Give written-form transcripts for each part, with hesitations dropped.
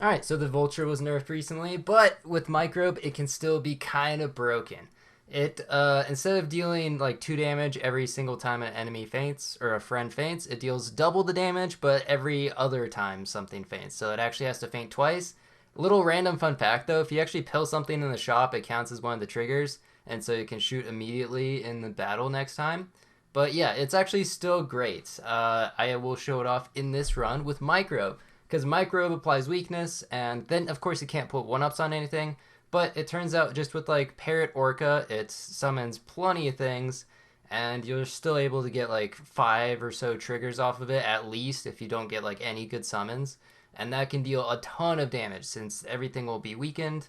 Alright, so the Vulture was nerfed recently, but with Microbe, it can still be kind of broken. It instead of dealing like 2 damage every single time an enemy faints or a friend faints, it deals double the damage, but every other time something faints. So it actually has to faint twice. Little random fun fact though, if you actually pill something in the shop, it counts as one of the triggers, and so you can shoot immediately in the battle next time. But yeah, it's actually still great. I will show it off in this run with Microbe because Microbe applies weakness, and then of course you can't put one ups on anything. But it turns out just with like Parrot Orca, it summons plenty of things, and you're still able to get like 5 or so triggers off of it at least if you don't get like any good summons, and that can deal a ton of damage since everything will be weakened,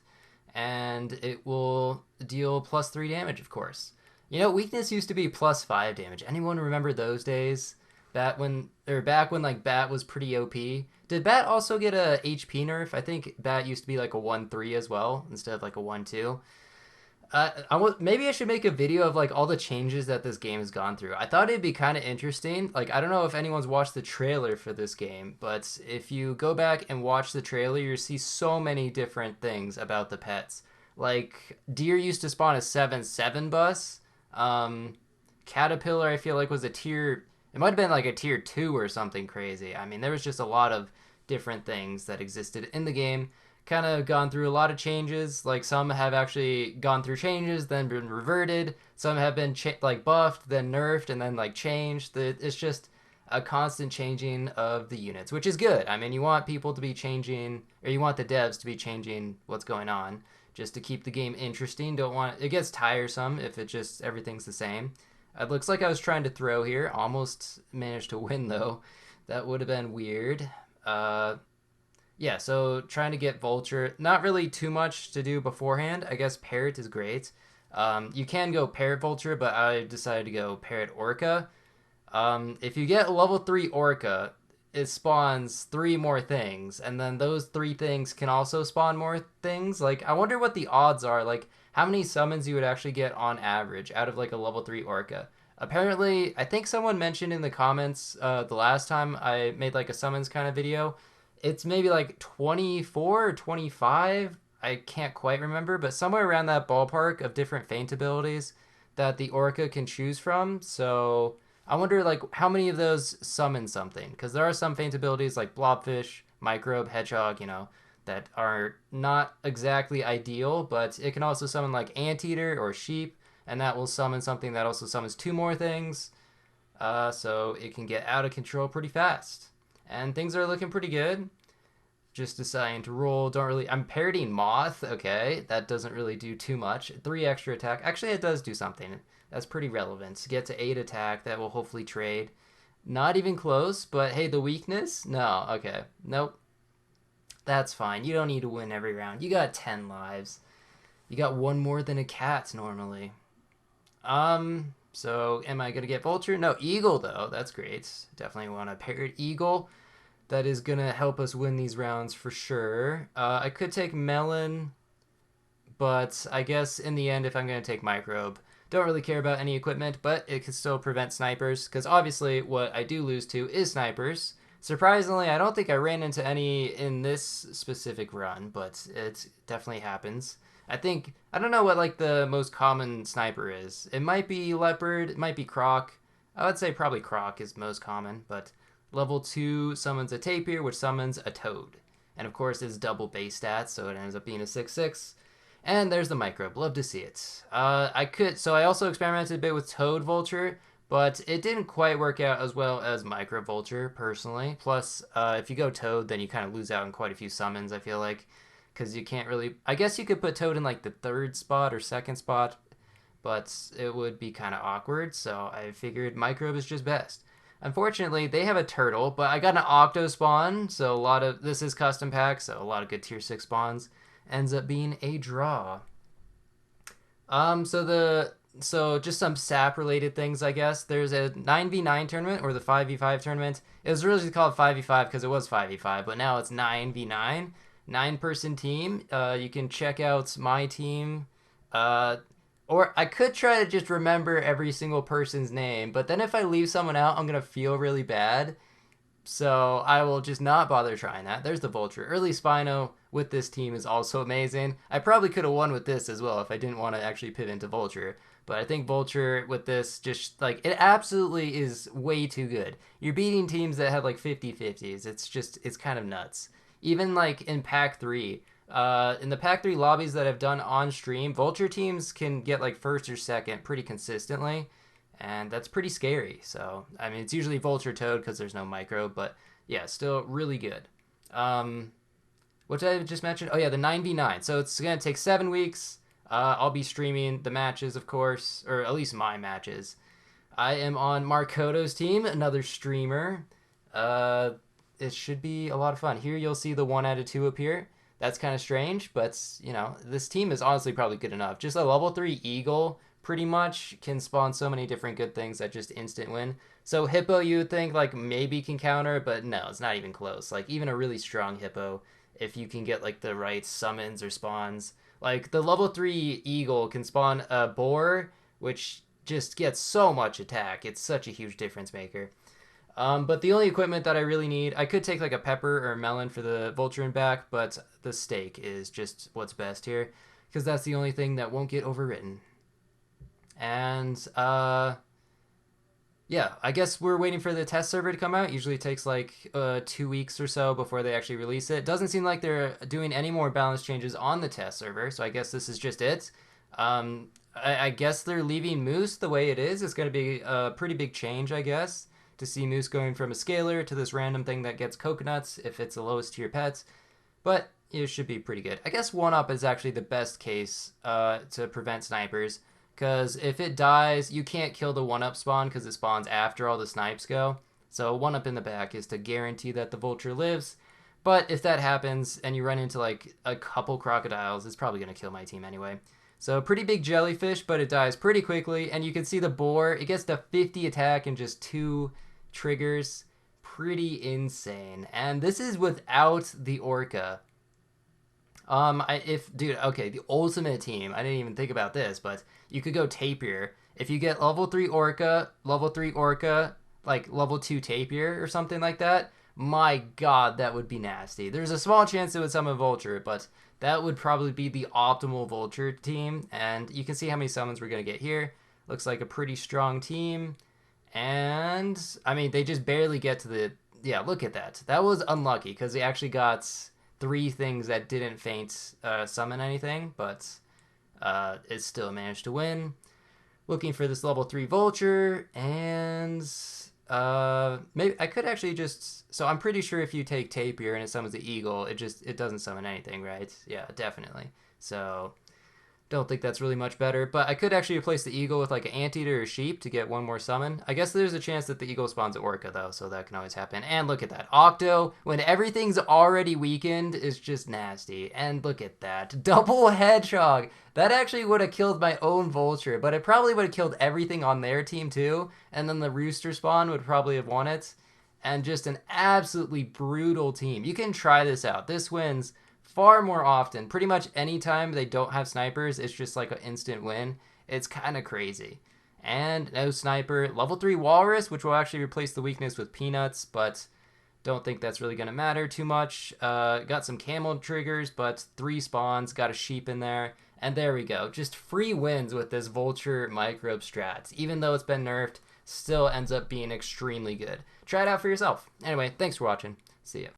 and it will deal +3 damage, of course. You know, weakness used to be +5 damage. Anyone remember those days? Back when like Bat was pretty OP. Did Bat also get a HP nerf? I think Bat used to be like a 1-3 as well instead of like a 1-2. Maybe I should make a video of like all the changes that this game has gone through. I thought it'd be kind of interesting. Like I don't know if anyone's watched the trailer for this game, but if you go back and watch the trailer, you see so many different things about the pets. Like deer used to spawn a 7-7 bus. Um, Caterpillar, I feel like was a tier. It might have been like a tier 2 or something crazy. I mean, there was just a lot of different things that existed in the game. Kind of gone through a lot of changes. Like some have actually gone through changes, then been reverted. Some have been like buffed, then nerfed, and then like changed. It's just a constant changing of the units, which is good. I mean, you want people to be changing, or you want the devs to be changing what's going on, just to keep the game interesting. Don't want it gets tiresome if it just everything's the same. It looks like I was trying to throw here. Almost managed to win though. That would have been weird. Yeah, so trying to get Vulture. Not really too much to do beforehand. I guess Parrot is great. You can go Parrot Vulture, but I decided to go Parrot Orca. If you get level 3 Orca, it spawns 3 more things, and then those 3 things can also spawn more things. Like, I wonder what the odds are, like, how many summons you would actually get on average out of, like, a level 3 Orca. Apparently, I think someone mentioned in the comments the last time I made, like, a summons kind of video, it's maybe like 24 or 25. I can't quite remember, but somewhere around that ballpark of different feint abilities that the Orca can choose from. So I wonder like how many of those summon something, because there are some feint abilities like Blobfish, Microbe, Hedgehog, that are not exactly ideal, but it can also summon like Anteater or Sheep, and that will summon something that also summons 2 more things. So it can get out of control pretty fast. And things are looking pretty good. Just deciding to roll. Don't really. I'm parodying Moth. Okay, that doesn't really do too much. 3 extra attack. Actually, it does do something. That's pretty relevant. To get to 8 attack, that will hopefully trade. Not even close, but hey, the weakness? No, okay. Nope. That's fine. You don't need to win every round. You got 10 lives. You got one more than a cat normally. So am I gonna get Vulture? No, Eagle though. That's great. Definitely want to parrot Eagle. That is gonna help us win these rounds for sure. I could take Melon, but I guess in the end, if I'm gonna take Microbe, don't really care about any equipment, but it can still prevent snipers, because obviously what I do lose to is snipers. Surprisingly, I don't think I ran into any in this specific run, but it definitely happens. I don't know what like the most common sniper is. It might be Leopard, it might be Croc. I would say probably Croc is most common, but level 2 summons a Tapir, which summons a Toad. And of course it's double base stats, so it ends up being a 6/6. And there's the Microbe. Love to see it. I also experimented a bit with Toad Vulture, but it didn't quite work out as well as Micro Vulture, personally. Plus, if you go Toad, then you kind of lose out on quite a few summons, I feel like. Because you can't really. I guess you could put Toad in like the 3rd spot or 2nd spot, but it would be kind of awkward, so I figured Microbe is just best. Unfortunately, they have a turtle, but I got an Octo spawn, so a lot of. This is custom pack, so a lot of good tier 6 spawns. Ends up being a draw. So just some SAP related things, I guess. There's a 9v9 tournament or the 5v5 tournament. It was originally called 5v5 because it was 5v5, but now it's 9v9, 9-person team. You can check out my team. Or I could try to just remember every single person's name, but then if I leave someone out, I'm gonna feel really bad. So I will just not bother trying that. There's the Vulture. Early Spino with this team is also amazing. I probably could have won with this as well if I didn't want to actually pivot into Vulture. But I think Vulture with this just like it absolutely is way too good. You're beating teams that have like 50-50s. It's kind of nuts. Even like in Pack 3, in the Pack 3 lobbies that I've done on stream, Vulture teams can get like first or second pretty consistently, and that's pretty scary. So, I mean, it's usually Vulture Toad because there's no Microbe, but yeah, still really good. What did I just mention? Oh, yeah, the 9v9. So it's going to take 7 weeks. I'll be streaming the matches, of course, or at least my matches. I am on Markoto's team, another streamer. It should be a lot of fun. Here you'll see the 1 out of 2 appear. That's kind of strange, but, you know, this team is honestly probably good enough. Just a level 3 Eagle pretty much can spawn so many different good things that just instant win. So Hippo you would think like maybe can counter, but no, it's not even close. Like even a really strong Hippo, if you can get like the right summons or spawns, like the level 3 Eagle can spawn a Boar, which just gets so much attack. It's such a huge difference maker. But the only equipment that I really need, I could take like a pepper or a melon for the Vulture and back, but the steak is just what's best here because that's the only thing that won't get overwritten. And yeah, I guess we're waiting for the test server to come out. Usually it takes like 2 weeks or so before they actually release it. Doesn't seem like they're doing any more balance changes on the test server, so I guess this is just it. I guess they're leaving Moose the way it is. It's going to be a pretty big change, I guess, to see Moose going from a scaler to this random thing that gets coconuts if it's the lowest tier pets. But it should be pretty good. I guess 1-up is actually the best case to prevent snipers. Because if it dies, you can't kill the 1-up spawn because it spawns after all the snipes go. So 1-up in the back is to guarantee that the Vulture lives. But if that happens and you run into like a couple crocodiles, it's probably going to kill my team anyway. So pretty big jellyfish, but it dies pretty quickly. And you can see the boar, it gets to 50 attack in just 2 triggers. Pretty insane. And this is without the orca. Okay, the ultimate team. I didn't even think about this, but you could go Tapir. If you get level 3 Orca, like level 2 Tapir or something like that, my god, that would be nasty. There's a small chance it would summon Vulture, but that would probably be the optimal Vulture team. And you can see how many summons we're going to get here. Looks like a pretty strong team. And, I mean, they just barely get to the... Yeah, look at that. That was unlucky because they actually got 3 things that didn't faint summon anything, but it still managed to win. Looking for this level 3 Vulture, and maybe I could actually just... So I'm pretty sure if you take Tapir and it summons the Eagle, it doesn't summon anything, right? Yeah, definitely. So don't think that's really much better, but I could actually replace the Eagle with like an Anteater or a Sheep to get 1 more summon. I guess there's a chance that the Eagle spawns an Orca though, so that can always happen. And look at that. Octo, when everything's already weakened, is just nasty. And look at that. Double Hedgehog. That actually would have killed my own Vulture, but it probably would have killed everything on their team too, and then the Rooster spawn would probably have won it. And just an absolutely brutal team. You can try this out. This wins far more often. Pretty much anytime they don't have snipers, it's just like an instant win. It's kind of crazy. And no sniper. Level 3 Walrus, which will actually replace the weakness with Peanuts, but don't think that's really going to matter too much. Got some camel triggers, but 3 spawns. Got a sheep in there. And there we go. Just free wins with this Vulture Microbe strat. Even though it's been nerfed, still ends up being extremely good. Try it out for yourself. Anyway, thanks for watching. See ya.